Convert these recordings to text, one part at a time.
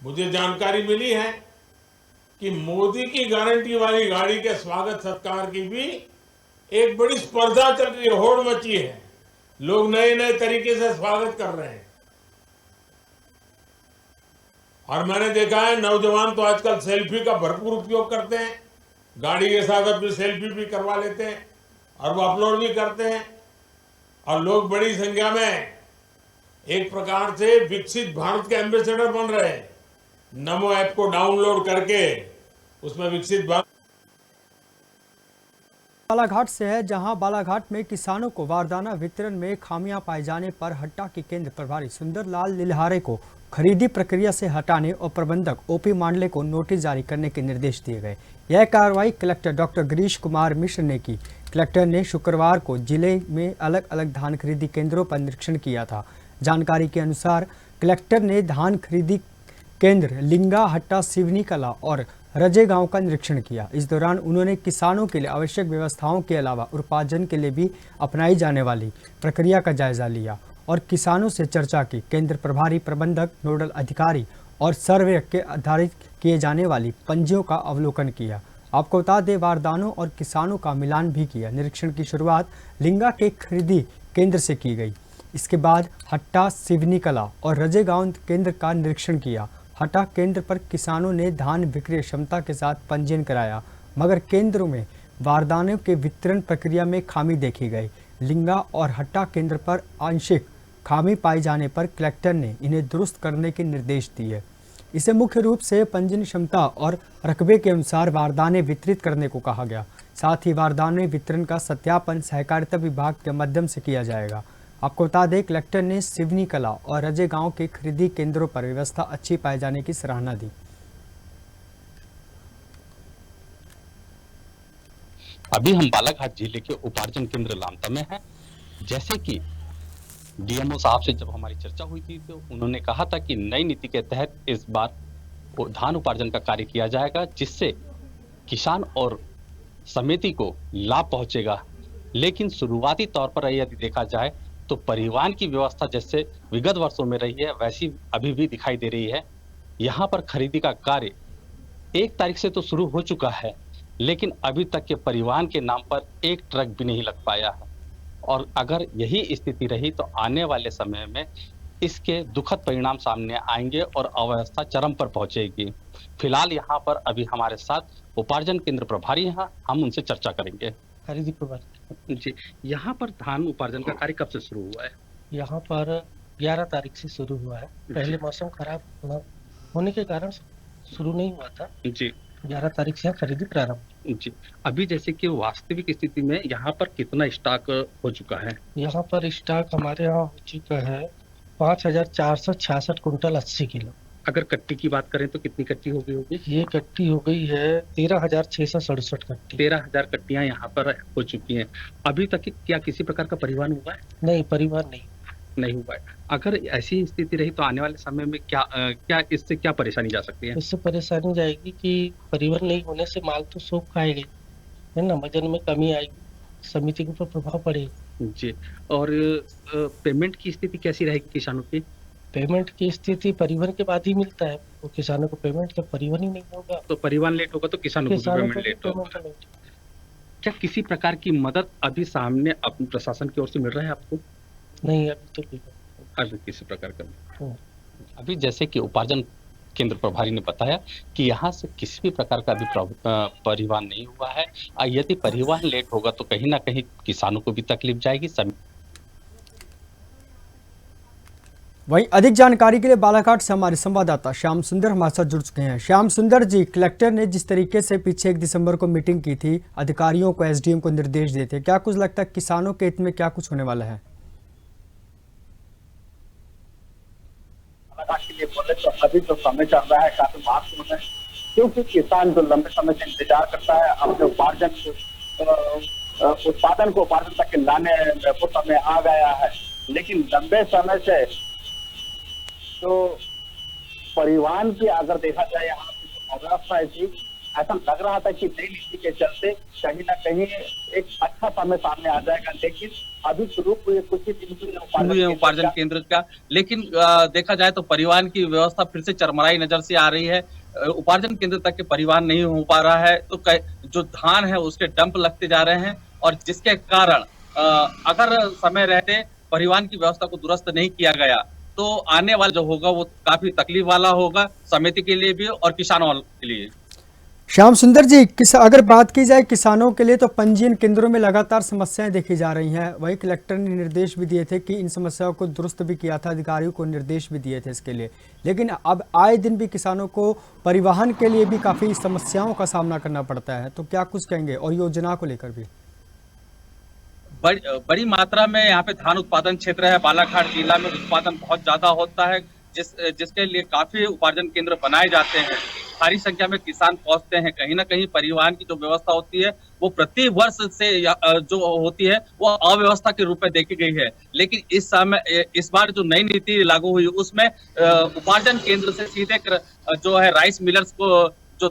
मुझे जानकारी मिली है कि मोदी की गारंटी वाली गाड़ी के स्वागत सत्कार की भी एक बड़ी स्पर्धा चल रही है, होड़ मची है। लोग नए नए तरीके से स्वागत कर रहे हैं। और मैंने देखा है नौजवान तो आजकल सेल्फी का भरपूर उपयोग करते हैं, गाड़ी के साथ अपनी सेल्फी भी करवा लेते हैं और वो अपलोड भी करते हैं। और लोग बड़ी संख्या में एक प्रकार से विकसित भारत के एम्बेसडर बन रहे हैं। नमो ऐप को डाउनलोड करके उसमें विकसित भारत। बालाघाट से है, जहां बालाघाट में किसानों को बारदाना वितरण में खामियां पाए जाने पर हट्टा के केंद्र प्रभारी सुंदरलाल लिल्हारे को खरीदी प्रक्रिया से हटाने और प्रबंधक ओपी मांडले को नोटिस जारी करने के निर्देश दिए गए। यह कार्रवाई कलेक्टर डॉक्टर गिरीश कुमार मिश्र ने की। कलेक्टर ने शुक्रवार को जिले में अलग अलग धान खरीदी केंद्रों पर निरीक्षण किया था। जानकारी के अनुसार कलेक्टर ने धान खरीदी केंद्र लिंगा, हट्टा, सिवनी कला और रजे गांव का निरीक्षण किया। इस दौरान उन्होंने किसानों के लिए आवश्यक व्यवस्थाओं के अलावा उत्पादन के लिए भी अपनाई जाने वाली प्रक्रिया का जायजा लिया और किसानों से चर्चा की। केंद्र प्रभारी, प्रबंधक, नोडल अधिकारी और सर्वे के आधारित किए जाने वाली पंजियों का अवलोकन किया। आपको बता दें, बारदानों और किसानों का मिलान भी किया। निरीक्षण की शुरुआत लिंगा के खरीदी केंद्र से की गई। इसके बाद हट्टा, सिवनी कला और रजे गांव केंद्र का निरीक्षण किया। हट्टा केंद्र पर किसानों ने धान विक्रय क्षमता के साथ पंजीयन कराया, मगर केंद्रों में बारदानों के वितरण प्रक्रिया में खामी देखी गई। लिंगा और हट्टा केंद्र पर आंशिक खामी पाए जाने पर कलेक्टर ने इन्हें दुरुस्त करने के निर्देश दिए। इसे मुख्य रूप से पंजीयन क्षमता और रकबे के अनुसार बारदाने वितरित करने को कहा गया। साथ ही बारदाने वितरण का सत्यापन सहकारिता विभाग के माध्यम से किया जाएगा। आपको बता दें, कलेक्टर ने सिवनी कला और रजे गांव के खरीदी केंद्रों पर व्यवस्था अच्छी पाए जाने की सराहना दी। अभी हम बालाघाट जिले के उपार्जन केंद्र लामता में हैं। जैसे कि डीएमओ साहब से जब हमारी चर्चा हुई थी तो उन्होंने कहा था कि नई नीति के तहत इस बार धान उपार्जन का कार्य किया जाएगा, जिससे किसान और समिति को लाभ पहुंचेगा। लेकिन शुरुआती तौर पर यदि देखा जाए तो परिवहन की व्यवस्था जैसे विगत वर्षों में रही है वैसी अभी भी दिखाई दे रही है। यहाँ पर खरीदी का कार्य 1 तारीख से तो शुरू हो चुका है, लेकिन अभी तक के परिवहन के नाम पर एक ट्रक भी नहीं लग पाया है। और अगर यही स्थिति रही तो आने वाले समय में इसके दुखद परिणाम सामने आएंगे और अव्यवस्था चरम पर पहुंचेगी। फिलहाल यहाँ पर अभी हमारे साथ उपार्जन केंद्र प्रभारी हैं, हम उनसे चर्चा करेंगे। खरीदी प्रभारी जी, यहाँ पर धान उपार्जन का कार्य कब से शुरू हुआ है? यहाँ पर 11 तारीख से शुरू हुआ है। पहले मौसम खराब होने के कारण शुरू नहीं हुआ था जी। 11 तारीख से खरीदी प्रारंभ। जी, अभी जैसे कि वास्तविक स्थिति में यहाँ पर कितना स्टॉक हो चुका है? यहाँ पर स्टॉक हमारे यहाँ हो चुका है 5466 कुंटल 80 किलो। अगर कट्टी की बात करें तो कितनी कट्टी हो गई होगी? ये कट्टी हो गई है 13,667 कट्टी। 13,000 कट्टियां यहाँ पर हो चुकी हैं। अभी तक क्या किसी प्रकार का परिवहन हुआ है? नहीं, परिवहन नहीं हुआ है। अगर ऐसी स्थिति रही तो आने वाले समय में क्या इससे क्या परेशानी जा सकती है? इससे परेशानी जाएगी कि परिवहन नहीं होने से माल तो सूख खाएगी, है ना, वजन में कमी आएगी, समिति के ऊपर प्रभाव पड़ेगा। जी, और पेमेंट की स्थिति कैसी रहेगी किसानों की? पेमेंट की स्थिति परिवहन के बाद ही मिलता है। वो किसानों को पेमेंट जब परिवहन ही नहीं होगा तो परिवहन लेट होगा तो किसानों को पेमेंट लेट होगा। क्या किसी प्रकार की मदद अभी सामने अपने प्रशासन की ओर से मिल रहा है आपको? नहीं, अभी तो अभी किसी प्रकार का। अभी जैसे कि उपार्जन केंद्र प्रभारी ने बताया कि यहाँ से किसी भी प्रकार का अभी परिवहन नहीं हुआ है। यदि परिवहन लेट होगा तो कहीं ना कहीं किसानों को भी तकलीफ जाएगी। वहीं अधिक जानकारी के लिए बालाघाट से हमारे संवाददाता श्याम सुंदर हमारे साथ जुड़ चुके हैं। श्याम सुंदर जी, कलेक्टर ने जिस तरीके से पीछे 1 दिसंबर को मीटिंग की थी, अधिकारियों को, एसडीएम को निर्देश दिए थे, क्या कुछ लगता है किसानों के हित में क्या कुछ होने वाला है? के लिए बोले तो अभी तो समय चल रहा है काफी महत्वपूर्ण है, क्योंकि किसान जो लंबे समय से इंतजार करता है अपने उत्पादन को उपार्जन तक लाने में वो समय आ गया है। लेकिन लंबे समय से तो परिवहन की अगर देखा जाए यहाँ की अवस्था ऐसी ऐसा लग रहा था कि नई नीति के चलते कहीं ना कहीं एक अच्छा समय सामने आ जाएगा, लेकिन अभी शुरू हुए कुछ ही दिन हुए उपार्जन केंद्र का, लेकिन देखा जाए तो परिवहन की व्यवस्था फिर से चरमराई नजर से आ रही है। उपार्जन केंद्र तक के परिवहन नहीं हो पा रहा है, तो जो धान है उसके डंप लगते जा रहे हैं, और जिसके कारण अगर समय रहते परिवहन की व्यवस्था को दुरुस्त नहीं किया गया तो आने वाला जो होगा वो काफी तकलीफ वाला होगा, समिति के लिए भी और किसानों के लिए। श्याम सुंदर जी, अगर बात की जाए किसानों के लिए, तो पंजीयन केंद्रों में लगातार समस्याएं देखी जा रही हैं। वहीं कलेक्टर ने निर्देश भी दिए थे कि इन समस्याओं को दुरुस्त भी किया था, अधिकारियों को निर्देश भी दिए थे इसके लिए, लेकिन अब आए दिन भी किसानों को परिवहन के लिए भी काफ़ी समस्याओं का सामना करना पड़ता है, तो क्या कुछ कहेंगे? और योजना को लेकर भी बड़ी मात्रा में यहाँ पे धान उत्पादन क्षेत्र है। बालाघाट जिला में उत्पादन बहुत ज्यादा होता है, जिसके लिए काफी उपार्जन केंद्र बनाए जाते हैं। भारी संख्या में किसान पहुंचते हैं। कहीं ना कहीं परिवहन की जो व्यवस्था होती है वो प्रति वर्ष से जो होती है वो अव्यवस्था के रूप में देखी गई है। लेकिन इस बार जो नई नीति लागू हुई उसमें उपार्जन केंद्र से सीधे जो है राइस मिलर्स को जो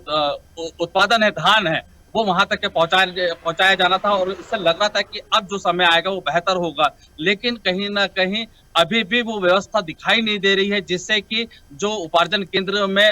उत्पादन है धान है वो वहां तक के पहुंचाया जाना था, और इससे लग रहा था कि अब जो समय आएगा वो बेहतर होगा। लेकिन कहीं ना कहीं अभी भी वो व्यवस्था दिखाई नहीं दे रही है, जिससे कि जो उपार्जन केंद्र में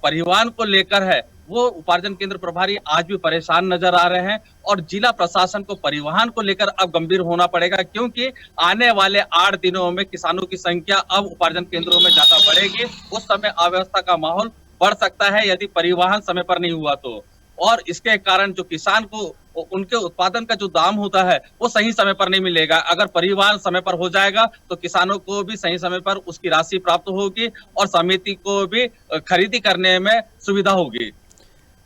परिवहन को लेकर है वो उपार्जन केंद्र प्रभारी आज भी परेशान नजर आ रहे हैं। और जिला प्रशासन को परिवहन को लेकर अब गंभीर होना पड़ेगा, क्योंकि आने वाले 8 दिनों में किसानों की संख्या अब उपार्जन केंद्रों में ज्यादा बढ़ेगी। उस समय अव्यवस्था का माहौल बढ़ सकता है यदि परिवहन समय पर नहीं हुआ तो, और इसके कारण जो किसान को उनके उत्पादन का जो दाम होता है वो सही समय पर नहीं मिलेगा। अगर परिवहन समय पर हो जाएगा तो किसानों को भी सही समय पर उसकी राशि प्राप्त होगी और समिति को भी खरीदी करने में सुविधा होगी।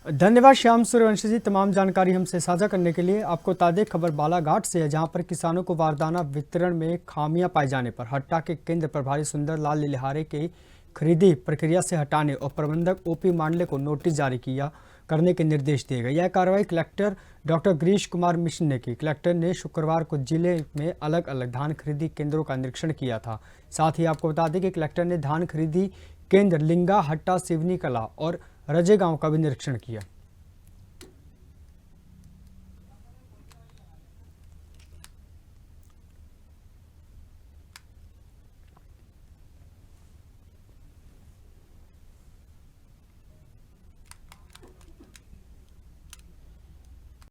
धन्यवाद श्याम सूर्यवंशी जी, तमाम जानकारी हमसे साझा करने के लिए। आपको ताज़ा खबर बालाघाट से है, जहां पर किसानों को बारदाना वितरण में खामियां पाए जाने पर हट्टा के केंद्र प्रभारी सुंदरलाल लिल्हारे के खरीदी प्रक्रिया से हटाने और प्रबंधक ओपी मांडले को नोटिस जारी करने के निर्देश दिए गए। यह कार्रवाई कलेक्टर डॉक्टर गिरीश कुमार मिश्र ने की। कलेक्टर ने शुक्रवार को जिले में अलग अलग धान खरीदी केंद्रों का निरीक्षण किया था। साथ ही आपको बता दें कि कलेक्टर ने धान खरीदी केंद्र लिंगा, हट्टा, सिवनी कला और रजे गांव का भी निरीक्षण किया।